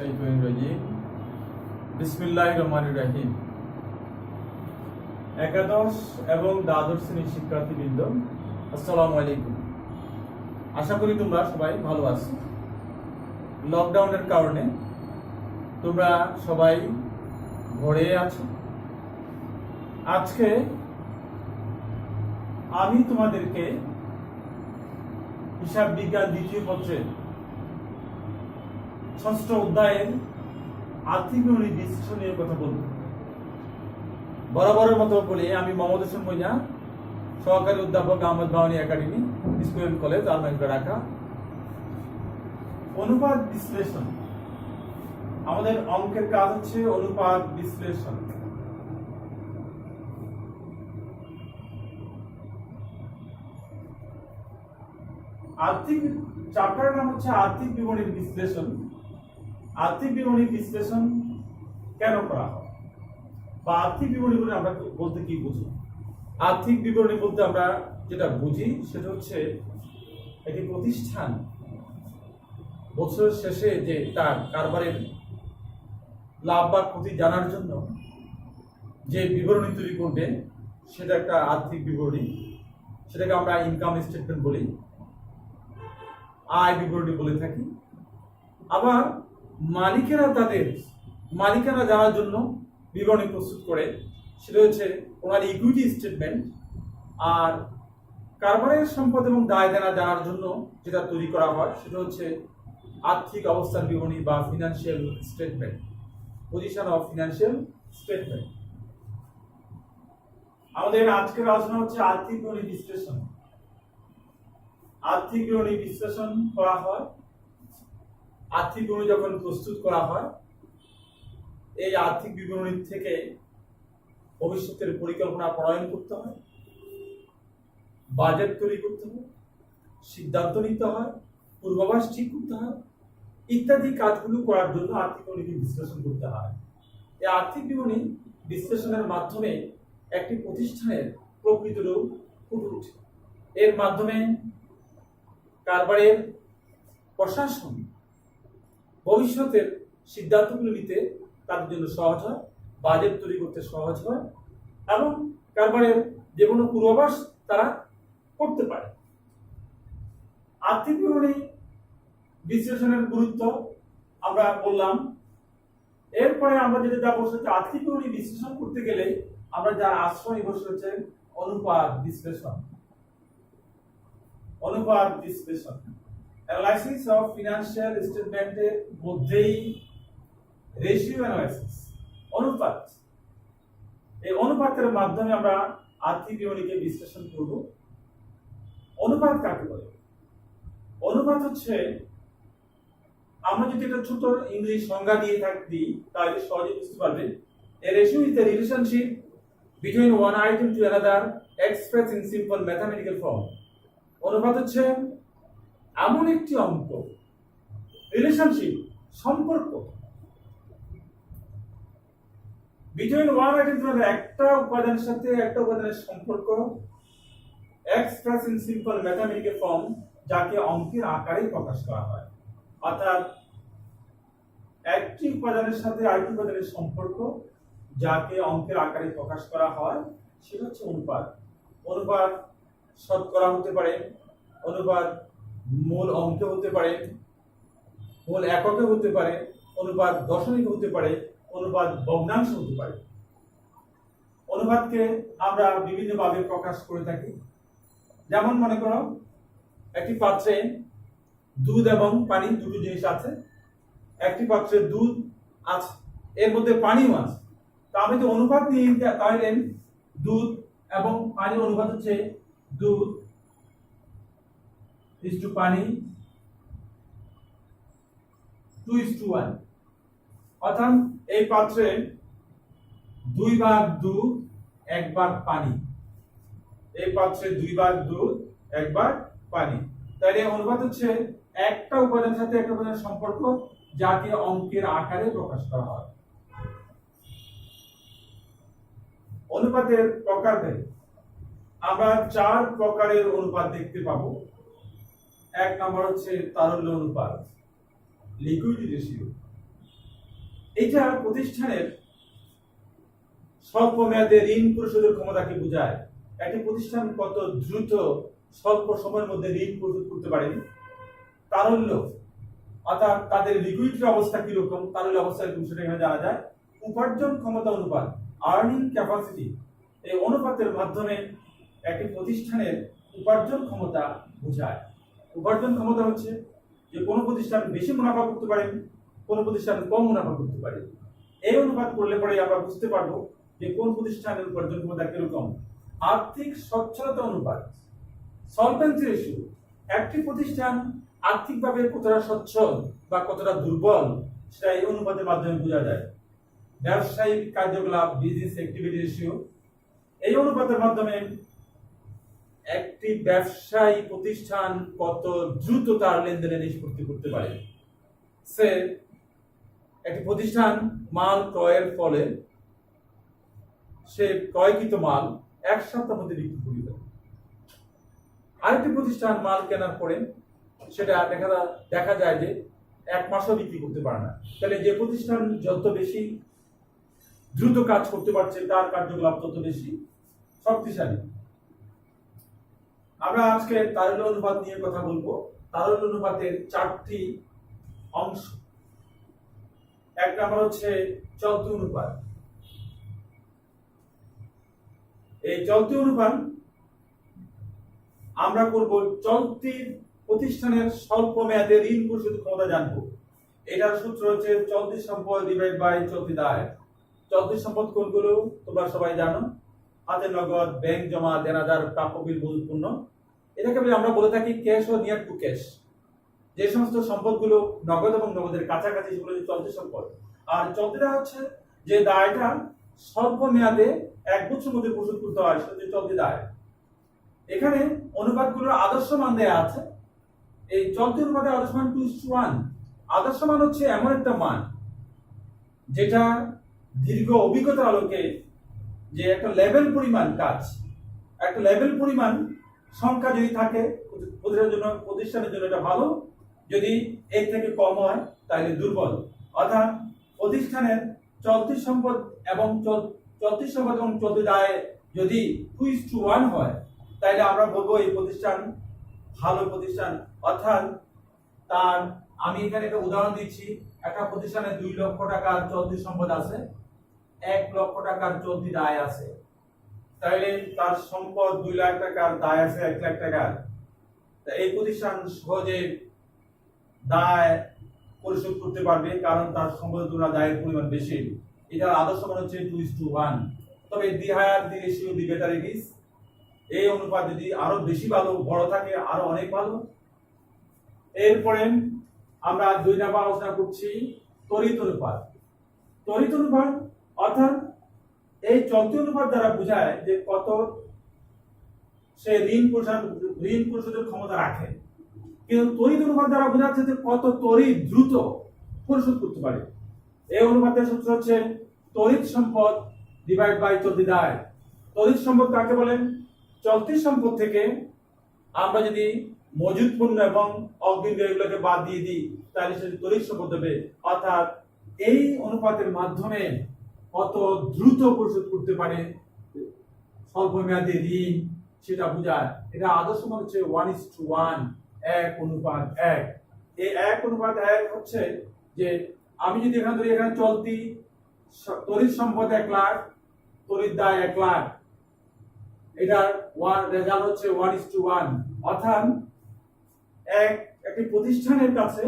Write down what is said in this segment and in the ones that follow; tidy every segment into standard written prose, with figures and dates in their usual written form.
শাইতানির রাজিম। বিসমিল্লাহির রহমানির রহিম। একাদশ এবং দ্বাদশ শ্রেণীর শিক্ষার্থীবৃন্দ, আসসালামু আলাইকুম। আশা করি তোমরা সবাই ভালো আছো। লকডাউনের কারণে তোমরা সবাই ঘরে আছো। আজকে আমি তোমাদেরকে হিসাব বিজ্ঞান দ্বিতীয় পত্রের ষষ্ঠ অধ্যায়ের আর্থিক বিবরণী বিশ্লেষণ নিয়ে কথা বলব। বরাবরের মতো বলে আমি মোহাম্মদ হোসেন মইনা, সহকারী অধ্যাপক Ahmed Bawany Academy, School and College, Almainpur, Dhaka. অনুপাত বিশ্লেষণ, আমাদের অঙ্কের কাজ হচ্ছে অনুপাত বিশ্লেষণ। আর্থিক চ্যাপ্টারের নাম হচ্ছে আর্থিক বিবরণীর বিশ্লেষণ। আর্থিক বিবরণী বিশ্লেষণ কেন করা হয়, বা আর্থিক বিবরণী বলে আমরা বলতে কি বুঝি? আর্থিক বিবরণী বলতে আমরা যেটা বুঝি সেটা হচ্ছে একটি প্রতিষ্ঠান বছরের শেষে যে তার কারবারের লাভ বা ক্ষতি জানার জন্য যে বিবরণী তৈরি করবে সেটা একটা আর্থিক বিবরণী। সেটাকে আমরা ইনকাম স্টেটমেন্ট বলি, আয় বিবরণী বলে থাকি। আবার মালিকেরা জানার জন্য বিবরণী প্রস্তুত করে, সেটা হচ্ছে ওনার ইকুইটি স্টেটমেন্ট। আর কারবারের সম্পদ এবং দায় দেনা জানার জন্য যেটা তৈরি করা হয় সেটা হচ্ছে আর্থিক অবস্থার বিবরণী বা financial statement, position of financial statement. আমাদের আজকের আলোচনা হচ্ছে আর্থিক বিবরণী বিশ্লেষণ। আর্থিক বিবরণী বিশ্লেষণ করা হয়, আর্থিক বিবরণী যখন প্রস্তুত করা হয়, এই আর্থিক বিবরণী থেকে ভবিষ্যতের পরিকল্পনা প্রণয়ন করতে হয়, বাজেট তৈরি করতে হয়, সিদ্ধান্ত নিতে হয়, পূর্বাভাস ঠিক করতে হয়, ইত্যাদি কাজগুলো করার জন্য আর্থিক বিবরণী বিশ্লেষণ করতে হয়। এই আর্থিক বিবরণী বিশ্লেষণের মাধ্যমে একটি প্রতিষ্ঠানের প্রকৃত রূপ ফুটে ওঠে। এর মাধ্যমে কারবারের প্রশাসন ভবিষ্যতের সিদ্ধান্তগুলো নিতে তাদের জন্য সহজ হয়, বাজেট তৈরি করতে সহজ হয়, এবং কারবারের যে কোনো পূর্বাভাস তারা করতে পারে। আর্থিক বিবরণী বিশ্লেষণের গুরুত্ব আমরা বললাম। এরপরে আমরা যেটা যাবো সেটা আর্থিক বিবরণী বিশ্লেষণ করতে গেলে আমরা যার আশ্রয় নিব সেটা হচ্ছে অনুপাত বিশ্লেষণ। অনুপাত বিশ্লেষণ অ্যানালাইসিস অফ ফিনান্সিয়াল স্টেটমেন্টের মধ্যেই রেশিও অ্যানালাইসিস, অনুপাত। এই অনুপাতের মাধ্যমে আমরা আর্থিক বিবরণীকে বিশ্লেষণ করব। অনুপাত কাকে বলে? অনুপাত হচ্ছে, আমরা যদি একটা ছোট ইংলিশ সংজ্ঞা দিয়ে দিই তাহলে সহজে বুঝতে পারবেন। A ratio is the relationship between one item to another expressed in simple mathematical form. অনুপাত হচ্ছে এমন একটি অঙ্ক, রিলেশনশিপ, সম্পর্ক, between one item to another, একটা উপাদানের সাথে একটা উপাদানের সম্পর্ক, express in simple mathematical form, যাকে অঙ্কের আকারে প্রকাশ করা হয়। অর্থাৎ একটি উপাদানের সাথে আরেকটি উপাদানের সম্পর্ক যাকে অঙ্কের আকারে প্রকাশ করা হয় সেটা হচ্ছে অনুপাত। অনুপাত শতকরা হতে পারে, অনুপাত মূল অঙ্কে হতে পারে, মূল এককে হতে পারে, অনুপাত দশমিক হতে পারে, অনুপাত ভগ্নাংশ হতে পারে। অনুপাতকে আমরা বিভিন্নভাবে প্রকাশ করে থাকি। যেমন মনে করো একটি পাত্রে দুধ এবং পানি দুটো জিনিস আছে। একটি পাত্রে দুধ আছে, এর মধ্যে পানিও আছে। তা আমি যদি অনুপাত নিয়ে তাহলে দুধ এবং পানির অনুপাত হচ্ছে দুধ is to পানি 2:1। অর্থাৎ এই পাত্রে 2 ভাগ দুধ 1 ভাগ পানি, এই পাত্রে 2 ভাগ দুধ 1 ভাগ পানি। তাহলে অনুপাত হচ্ছে একটা উপাদানের সাথে একটা উপাদানের সম্পর্ক যাকে অঙ্কের আকারে প্রকাশ করা হয়। অনুপাতের প্রকারভেদ আমরা 4 প্রকারের অনুপাত দেখতে পাবো। এক নম্বর হচ্ছে তারল্য অনুপাত, লিকুইডিটি রেশিও। এটা প্রতিষ্ঠানের স্বল্প মেয়াদে ঋণ পরিশোধের ক্ষমতাকে বোঝায়। একটি প্রতিষ্ঠান কত দ্রুত স্বল্প সময়ের মধ্যে ঋণ পরিশোধ করতে পারে, তারল্য অর্থাৎ তাদের লিকুইডিটি অবস্থা কিরকম, তারল্য অবস্থা কিরকম সেটা এখানে জানা যায়। উপার্জন ক্ষমতা অনুপাত, আর্নিং ক্যাপাসিটি, এই অনুপাতের মাধ্যমে একটি প্রতিষ্ঠানের উপার্জন ক্ষমতা বোঝায়। উপার্জন ক্ষমতা হচ্ছে যে কোনো প্রতিষ্ঠান বেশি মুনাফা করতে পারে, কোনো প্রতিষ্ঠান কম মুনাফা করতে পারে। এই অনুপাত করলে পরে আমরা বুঝতে পারবো যে কোন প্রতিষ্ঠানের উপার্জন ক্ষমতা কিরকম। আর্থিক সচ্ছলতা অনুপাত, সলভেন্সি রেশিও, একটি প্রতিষ্ঠান আর্থিকভাবে কতটা সচ্ছল বা কতটা দুর্বল সেটা এই অনুপাতের মাধ্যমে বোঝা যায়। ব্যবসায়িক কার্যকলাপ, বিজনেস অ্যাক্টিভিটি রেশিও, এই অনুপাতের মাধ্যমে একটি ব্যবসায়ী প্রতিষ্ঠান কত দ্রুত তার লেনদেনে নিষ্পত্তি করতে পারে। সে একটি প্রতিষ্ঠান মাল ক্রয়ের ফলে সে ক্রয়কৃত মাল এক সপ্তাহের মধ্যে বিক্রি করে দেয়। আরেকটি প্রতিষ্ঠান মাল কেনার পরে সেটা দেখা যায় যে এক মাসও বিক্রি করতে পারে না। তাহলে যে প্রতিষ্ঠান যত বেশি দ্রুত কাজ করতে পারছে তার কার্যকলাপ তত বেশি শক্তিশালী। আমরা আজকে তারল্য অনুপাত নিয়ে কথা বলবো। তারল্য অনুপাতের 4টি অংশ। এক নাম্বার হচ্ছে চলতি অনুপাত। এই চলতি অনুপাত আমরা করব চলতি প্রতিষ্ঠানের স্বল্প মেয়াদে ঋণ পরিশোধ ক্ষমতা জানবো। এটার সূত্র হচ্ছে চলতি সম্পদ ডিভাইড বাই চলতি দায়। চলতি সম্পদ কোনগুলো তোমরা সবাই জানো, হাতে নগদ, ব্যাংক জমা, দেনাদার, প্রাপ্য বিল, মজুত পণ্য। এটাকে আমরা বলে থাকি ক্যাশ ও নিয়ার টু ক্যাশ। যে সমস্ত সম্পদগুলো নগদ এবং নগদের কাছাকাছি সেগুলো হচ্ছে চলতি সম্পদ। আর চলতি দায় হচ্ছে যে দায়টা স্বল্প মেয়াদে 1 বছরের মধ্যে পরিশোধ করতে হয়, সেটা হচ্ছে চলতি দায়। এখানে অনুপাতগুলোর আদর্শ মান দেয়া আছে। এই চলতি অনুপাতের আদর্শ মান 2:1। আদর্শ মান হচ্ছে এমন একটা মান যেটা দীর্ঘ অভিজ্ঞতার আলোকে যে একটা লেভেল পরিমাণ কাজ, একটা লেভেল পরিমাণ সংখ্যা যদি থাকে প্রতিষ্ঠানের জন্য এটা ভালো, যদি এর থেকে কম হয় তাহলে দুর্বল। অর্থাৎ প্রতিষ্ঠানের চলতি সম্পদ এবং চলতি দায় যদি 2:1 হয় তাহলে আমরা বলবো এই প্রতিষ্ঠান ভালো প্রতিষ্ঠান। অর্থাৎ তার আমি এখানে একটা উদাহরণ দিচ্ছি, একটা প্রতিষ্ঠানে 2 লক্ষ টাকার চলতি সম্পদ আছে, 1 লক্ষ টাকার চলতি দায় আছে, তাহলে তার সম্পদ 2 লাখ টাকার, দায় আছে 1 লাখ টাকার। এই প্রতিষ্ঠান সহজে দায় পরিশোধ করতে পারবে কারণ তার সম্পদের তুলনায় দায়ের পরিমাণ বেশি। এটার আদর্শ মান হচ্ছে 2:1। তবে the higher the ratio the better it is. এই অনুপাত যদি আরো বেশি ভালো বড় থাকে আরো অনেক ভালো। এরপরে আমরা 2 নাম্বার আলোচনা করছি তড়িৎ অনুপাত। তড়িৎ অনুপাত অর্থাৎ এই চলতি অনুপাত দ্বারা বোঝায় যে কত সে ঋণ পরিশোধের ক্ষমতা রাখে, কিন্তু তড়িৎ অনুপাত দ্বারা বোঝাচ্ছে যে কত তড়িৎ দ্রুত পরিশোধ করতে পারে। এই অনুপাতের সূত্র হচ্ছে তড়িৎ সম্পদ ডিভাইড বাই চলতি দায়। তড়িৎ সম্পদ কাকে বলেন? চলতি সম্পদ থেকে আমরা যদি মজুদ পণ্য এবং অগ্রিম ব্যয়গুলোকে বাদ দিয়ে দিই তাহলে সেটা তড়িৎ সম্পদ হবে। অর্থাৎ এই অনুপাতের মাধ্যমে কত দ্রুত পরিশোধ করতে পারে স্বল্প মেয়াদী ঋণ সেটা বোঝায়। এটা আদর্শ মান হচ্ছে 1:1, 1:1। এই 1:1 হচ্ছে যে আমি যদি এখানে ধরি এখানে চলতি তড়িৎ সম্পদ 1 লাখ, তড়িৎ দায় 1 লাখ, এটার রেজাল্ট হচ্ছে 1:1। অর্থাৎ একটি প্রতিষ্ঠানের কাছে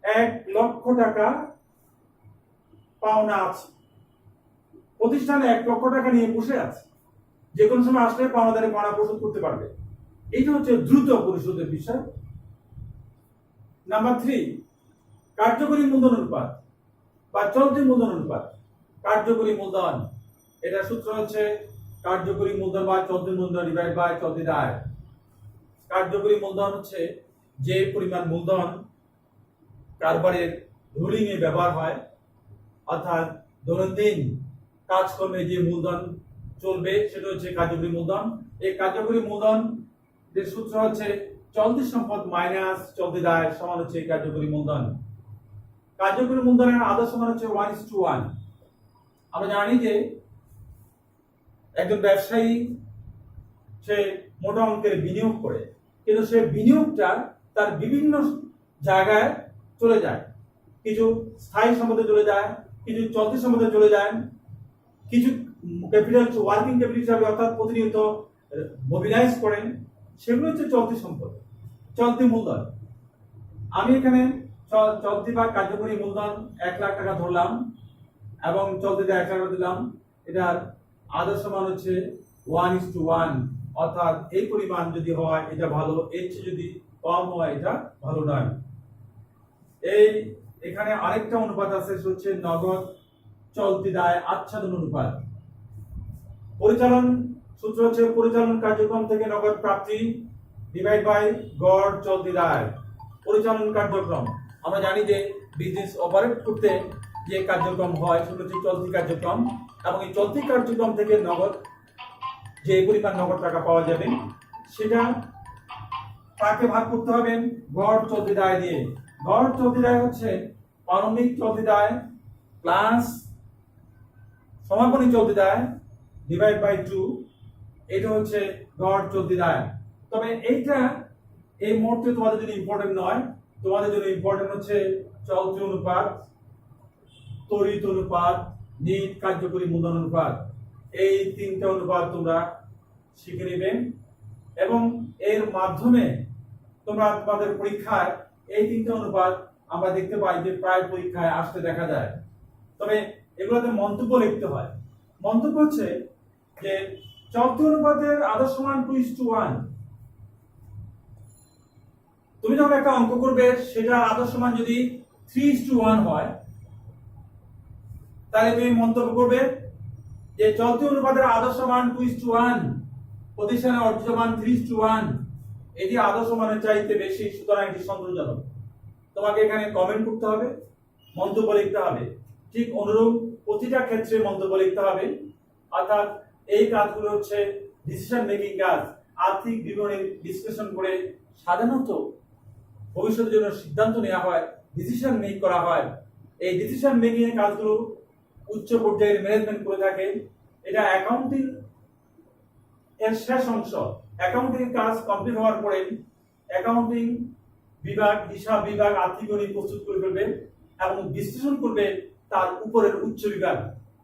1 লক্ষ টাকা পাওনা আছে, প্রতিষ্ঠানে 1 লক্ষ টাকা নিয়ে বসে আছে, যে কোনো সময় আসলে পাওনাদারের পাওনা পরিশোধ করতে পারবে। এইটা হচ্ছে দ্রুত পরিশোধের বিষয়। নাম্বার 3, কার্যকরী মূলধন অনুপাত বা চলতি মূলধন অনুপাত। কার্যকরী মূলধন, এটা সূত্র হচ্ছে কার্যকরী মূলধন বা চলতি মূলধন ডিভাইড বাই চলতি দায়। কার্যকরী মূলধন হচ্ছে যে পরিমাণ মূলধন কারবারের রুলিং এ ব্যবহার হয়, অর্থাৎ দৈনন্দিন কাজকর্মে যে মূলধন চলবে সেটা হচ্ছে কার্যকরী মূলধন। এই কার্যকরী মূলধন এর সূত্র হচ্ছে চলতি সম্পদ মাইনাস চলতি দায় সমান হচ্ছে কার্যকরী মূলধন। কার্যকরী মূলধনের আদর্শ মান হচ্ছে 1:1। আমরা জানি যে একজন ব্যবসায়ী সে মোটা অঙ্কের বিনিয়োগ করে, কিন্তু সে বিনিয়োগটা তার বিভিন্ন জায়গায় চলে যায়। কিছু স্থায়ী সম্পদে চলে যায়, কিছু চলতি সম্পদে চলে যায়, কিছু ক্যাপিটাল ওয়ার্কিং ক্যাপিটাল হিসাবে অর্থাৎ প্রতিনিয়ত মোবিলাইজ করেন, সেগুলো হচ্ছে চলতি সম্পদ, চলতি মূলধন। আমি এখানে চলতি বা কার্যকরী মূলধন 1 লাখ টাকা ধরলাম এবং চলতিতে 1 লাখ দিলাম। এটার আদর্শ মান হচ্ছে 1:1, অর্থাৎ এই পরিমাণ যদি হয় এটা ভালো, এর চেয়ে যদি কম হয় এটা ভালো নয়। এখানে আরেকটা অনুপাত আছে, সেটা হচ্ছে নগদ চলতি দায় আচ্ছাদন অনুপাত। পরিচালন সূত্র হচ্ছে পরিচালন কার্যক্রম থেকে নগদ প্রাপ্তি ডিভাইড বাই গড় চলতি দায়। পরিচালন কার্যক্রম, আমরা জানি যে বিজনেস অপারেট করতে যে কার্যক্রম হয় সেটা হচ্ছে চলতি কার্যক্রম, এবং এই চলতি কার্যক্রম থেকে নগদ যে পরিমাণ নগদ টাকা পাওয়া যাবে সেটা তাকে ভাগ করতে হবে গড় চলতি দায় দিয়ে। গড় চলতি দায় হচ্ছে প্রারম্ভিক চলতি দায় প্লাস সমাপনী চলতি দায় ডিভাইড বাই 2, এটা হচ্ছে গড় চলতি দায়। তবে এই মুহূর্তে তোমাদের জন্য ইম্পর্টেন্ট নয়, তোমাদের জন্য ইম্পর্টেন্ট হচ্ছে চলতি অনুপাত, তড়িৎ অনুপাত, নিট কার্যকরী মূলধন অনুপাত। এই 3টে অনুপাত তোমরা শিখে নেবে এবং এর মাধ্যমে তোমরা তোমাদের পরীক্ষায় এই 3টে অনুপাত আমরা দেখতে পাই যে প্রায় পরীক্ষায় আসতে দেখা যায়। তবে এগুলোতে মন্তব্য লিখতে হয়। মন্তব্য হচ্ছে যে চলতি অনুপাতের আদর্শ মান 2:1। তুমি যখন একটা অঙ্ক করবে সেটা আদর্শ মান যদি 3:1 হয়, তাহলে তুমি মন্তব্য করবে যে চলতি অনুপাতের আদর্শ মান 2:1, প্রতিষ্ঠানে অর্জিত মান 3:1, এটি আদর্শ মানের চাইতে বেশি, সুতরাং এটি সন্তোষজনক। তোমাকে এখানে কমেন্ট করতে হবে, মন্তব্য লিখতে হবে। ঠিক অনুরূপ প্রতিটা ক্ষেত্রে মন্তব্য লিখতে হবে। অর্থাৎ এই কাজগুলো হচ্ছে ডিসিশন মেকিং কাজ। আর্থিক বিবরণী বিশ্লেষণ করে সাধারণত ভবিষ্যতের জন্য সিদ্ধান্ত নেওয়া হয়, ডিসিশন মেক করা হয়। এই ডিসিশন মেকিং এর কাজগুলো উচ্চ পর্যায়ের ম্যানেজমেন্ট করে থাকে। এটা অ্যাকাউন্টিং এর শেষ অংশ। অ্যাকাউন্টিং কাজ কমপ্লিট হওয়ার পরে অ্যাকাউন্টিং বিভাগ, হিসাব বিভাগ আর্থিক বিবরণী প্রস্তুত করে ফেলবে এবং বিশ্লেষণ করবে তার উপরের উচ্চ বিভাগ।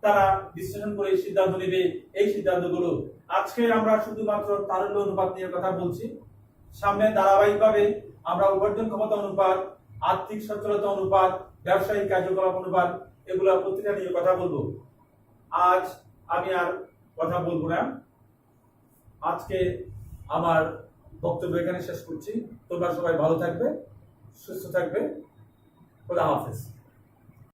তারা বিশ্লেষণ করে সিদ্ধান্ত নেবে। এই সিদ্ধান্তগুলো আজকে আমরা শুধুমাত্র তারল্য অনুপাত নিয়ে কথা বলছি। সামনে ধারাবাহিকভাবে আমরা উপার্জন ক্ষমতা অনুপাত, আর্থিক সচ্ছলতা অনুপাত, ব্যবসায়িক কার্যকলাপ অনুপাত, এগুলো প্রতিটা নিয়ে কথা বলবো। আজ আমি আর কথা বলবো না। আজকে আমার বক্তব্য এখানে শেষ করছি। তোমরা সবাই ভালো থাকবে, সুস্থ থাকবে। খোদা হাফেজ।